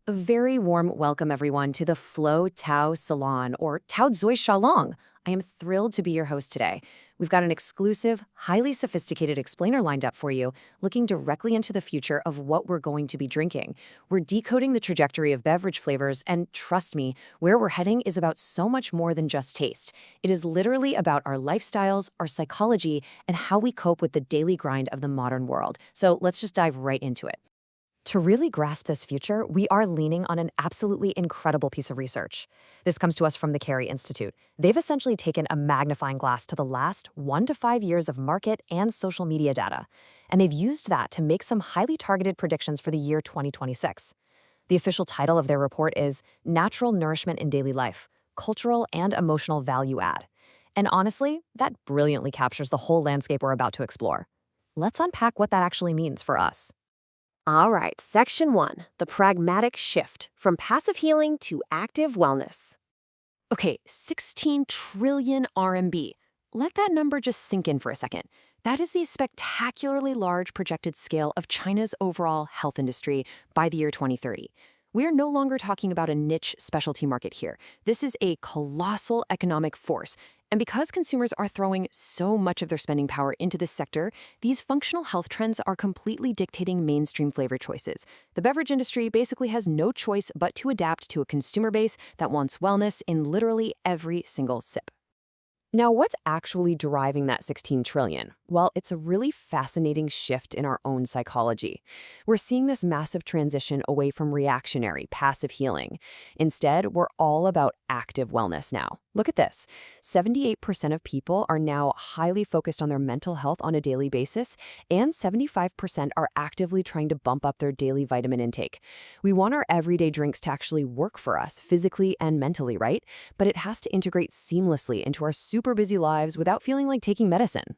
A very warm welcome, everyone, to the Flow Tao Salon, or Tao Zui Shalong. I am thrilled to be your host today. We've got an exclusive, highly sophisticated explainer lined up for you, looking directly into the future of what we're going to be drinking. We're decoding the trajectory of beverage flavors, and trust me, where we're heading is about so much more than just taste. It is literally about our lifestyles, our psychology, and how we cope with the daily grind of the modern world. So let's just dive right into it. To really grasp this future, we are leaning on an absolutely incredible piece of research. This comes to us from the Kerry Institute. They've essentially taken a magnifying glass to the last 1 to 5 years of market and social media data, and they've used that to make some highly targeted predictions for the year 2026. The official title of their report is Natural Nourishment in Daily Life, Cultural and Emotional Value Add. And honestly, that brilliantly captures the whole landscape we're about to explore. Let's unpack what that actually means for us. All right, Section 1, the pragmatic shift from passive healing to active wellness. Okay, 16 trillion RMB. Let that number just sink in for a second. That is the spectacularly large projected scale of China's overall health industry by the year 2030. We are no longer talking about a niche specialty market here. This is a colossal economic force. And because consumers are throwing so much of their spending power into this sector, these functional health trends are completely dictating mainstream flavor choices. The beverage industry basically has no choice but to adapt to a consumer base that wants wellness in literally every single sip. Now, what's actually driving that 16 trillion? Well, it's a really fascinating shift in our own psychology. We're seeing this massive transition away from reactionary, passive healing. Instead, we're all about active wellness now. Look at this. 78% of people are now highly focused on their mental health on a daily basis, and 75% are actively trying to bump up their daily vitamin intake. We want our everyday drinks to actually work for us, physically and mentally, right? But it has to integrate seamlessly into our super busy lives without feeling like taking medicine.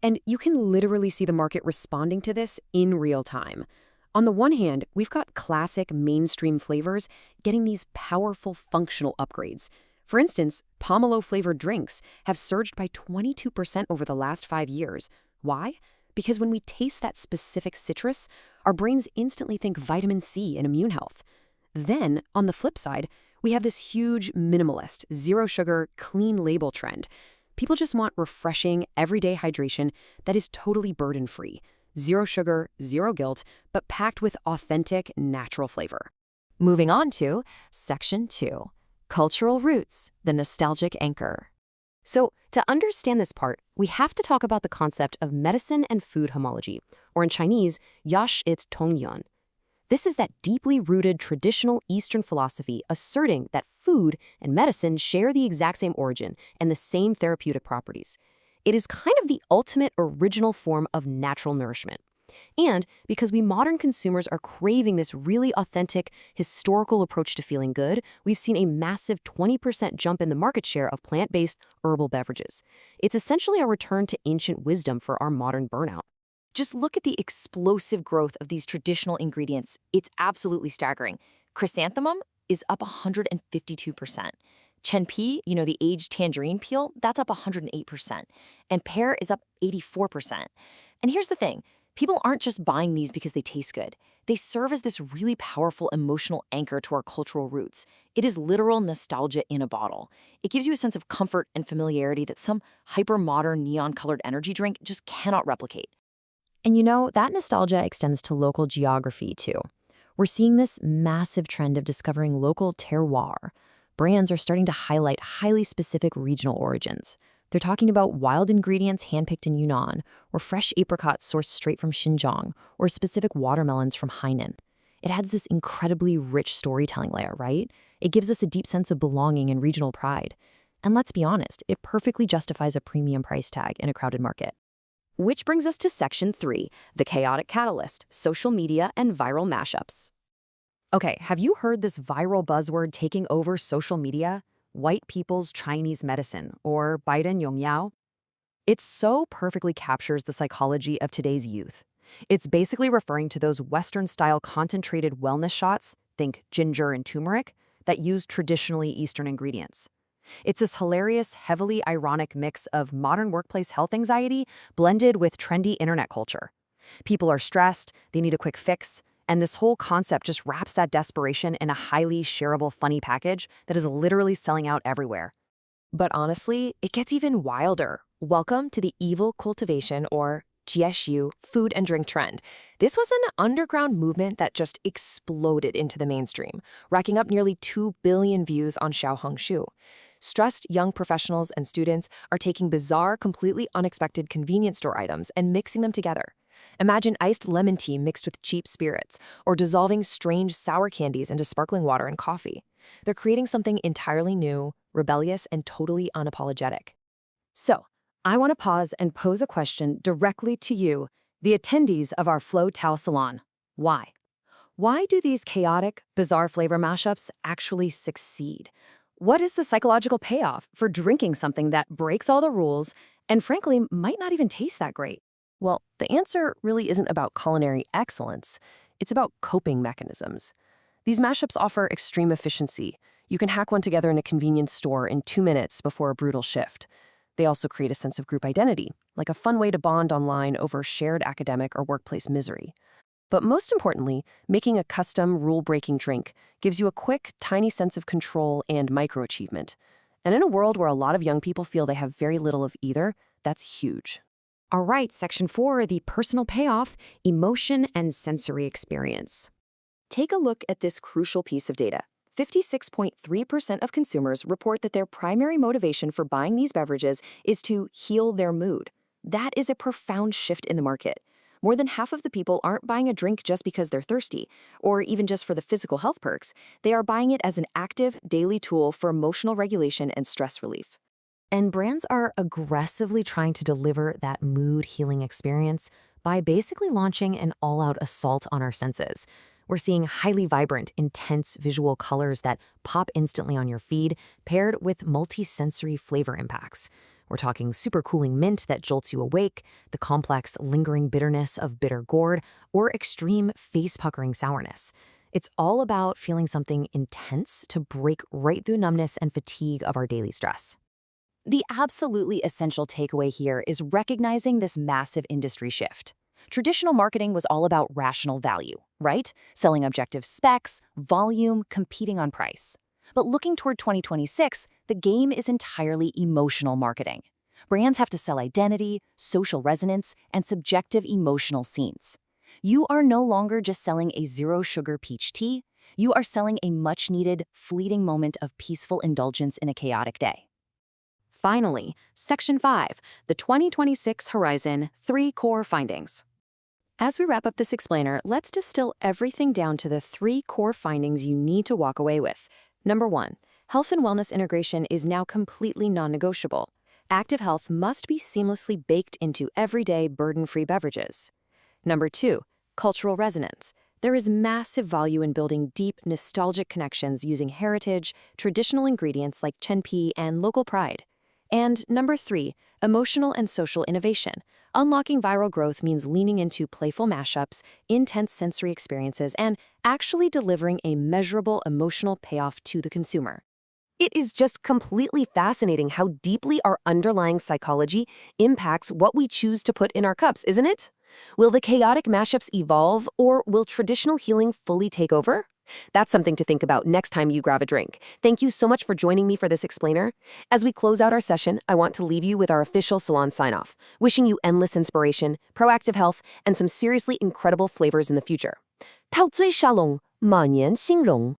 And you can literally see the market responding to this in real time. On the one hand, we've got classic mainstream flavors getting these powerful functional upgrades. For instance, pomelo-flavored drinks have surged by 22% over the last 5 years. Why? Because when we taste that specific citrus, our brains instantly think vitamin C and immune health. Then, on the flip side, we have this huge minimalist, zero-sugar, clean label trend. People just want refreshing, everyday hydration that is totally burden-free. Zero sugar, zero guilt, but packed with authentic, natural flavor. Moving on to Section 2, Cultural Roots, the Nostalgic Anchor. So, to understand this part, we have to talk about the concept of medicine and food homology, or in Chinese, yash it tongyuan. This is that deeply rooted traditional Eastern philosophy asserting that food and medicine share the exact same origin and the same therapeutic properties. It is kind of the ultimate original form of natural nourishment. And because we modern consumers are craving this really authentic, historical approach to feeling good, we've seen a massive 20% jump in the market share of plant-based herbal beverages. It's essentially a return to ancient wisdom for our modern burnout. Just look at the explosive growth of these traditional ingredients. It's absolutely staggering. Chrysanthemum is up 152%. Chenpi, the aged tangerine peel, that's up 108%. And pear is up 84%. And here's the thing. People aren't just buying these because they taste good. They serve as this really powerful emotional anchor to our cultural roots. It is literal nostalgia in a bottle. It gives you a sense of comfort and familiarity that some hyper-modern neon-colored energy drink just cannot replicate. And that nostalgia extends to local geography, too. We're seeing this massive trend of discovering local terroir. Brands are starting to highlight highly specific regional origins. They're talking about wild ingredients handpicked in Yunnan, or fresh apricots sourced straight from Xinjiang, or specific watermelons from Hainan. It adds this incredibly rich storytelling layer, right? It gives us a deep sense of belonging and regional pride. And let's be honest, it perfectly justifies a premium price tag in a crowded market. Which brings us to Section 3, the chaotic catalyst, social media and viral mashups. Okay, have you heard this viral buzzword taking over social media? White people's Chinese medicine, or Biden Yongyao? It so perfectly captures the psychology of today's youth. It's basically referring to those Western-style concentrated wellness shots, think ginger and turmeric, that use traditionally Eastern ingredients. It's this hilarious, heavily ironic mix of modern workplace health anxiety blended with trendy internet culture. People are stressed, they need a quick fix, And this whole concept just wraps that desperation in a highly shareable, funny package that is literally selling out everywhere. But honestly, it gets even wilder. Welcome to the evil cultivation, or GSU, food and drink trend. This was an underground movement that just exploded into the mainstream, racking up nearly 2 billion views on Xiaohongshu. Stressed young professionals and students are taking bizarre, completely unexpected convenience store items and mixing them together. Imagine iced lemon tea mixed with cheap spirits, or dissolving strange sour candies into sparkling water and coffee. They're creating something entirely new, rebellious, and totally unapologetic. So, I want to pause and pose a question directly to you, the attendees of our Flow Tao Salon. Why? Why do these chaotic, bizarre flavor mashups actually succeed? What is the psychological payoff for drinking something that breaks all the rules and, frankly, might not even taste that great? Well, the answer really isn't about culinary excellence. It's about coping mechanisms. These mashups offer extreme efficiency. You can hack one together in a convenience store in 2 minutes before a brutal shift. They also create a sense of group identity, like a fun way to bond online over shared academic or workplace misery. But most importantly, making a custom, rule-breaking drink gives you a quick, tiny sense of control and micro-achievement. And in a world where a lot of young people feel they have very little of either, that's huge. All right, Section 4, the personal payoff, emotion and sensory experience. Take a look at this crucial piece of data. 56.3% of consumers report that their primary motivation for buying these beverages is to heal their mood. That is a profound shift in the market. More than half of the people aren't buying a drink just because they're thirsty, or even just for the physical health perks. They are buying it as an active, daily tool for emotional regulation and stress relief. And brands are aggressively trying to deliver that mood-healing experience by basically launching an all-out assault on our senses. We're seeing highly vibrant, intense visual colors that pop instantly on your feed, paired with multi-sensory flavor impacts. We're talking super cooling mint that jolts you awake, the complex, lingering bitterness of bitter gourd, or extreme face-puckering sourness. It's all about feeling something intense to break right through numbness and fatigue of our daily stress. The absolutely essential takeaway here is recognizing this massive industry shift. Traditional marketing was all about rational value, right? Selling objective specs, volume, competing on price. But looking toward 2026, the game is entirely emotional marketing. Brands have to sell identity, social resonance, and subjective emotional scenes. You are no longer just selling a zero-sugar peach tea. You are selling a much-needed, fleeting moment of peaceful indulgence in a chaotic day. Finally, Section 5, the 2026 Horizon 3 Core Findings. As we wrap up this explainer, let's distill everything down to the 3 core findings you need to walk away with. Number 1, health and wellness integration is now completely non-negotiable. Active health must be seamlessly baked into everyday burden-free beverages. Number 2, cultural resonance. There is massive value in building deep, nostalgic connections using heritage, traditional ingredients like chenpi, and local pride. And number 3, emotional and social innovation. Unlocking viral growth means leaning into playful mashups, intense sensory experiences, and actually delivering a measurable emotional payoff to the consumer. It is just completely fascinating how deeply our underlying psychology impacts what we choose to put in our cups, isn't it? Will the chaotic mashups evolve, or will traditional healing fully take over? That's something to think about next time you grab a drink. Thank you so much for joining me for this explainer. As we close out our session, I want to leave you with our official salon sign-off, wishing you endless inspiration, proactive health, and some seriously incredible flavors in the future. 陶醉沙龙，马年兴隆。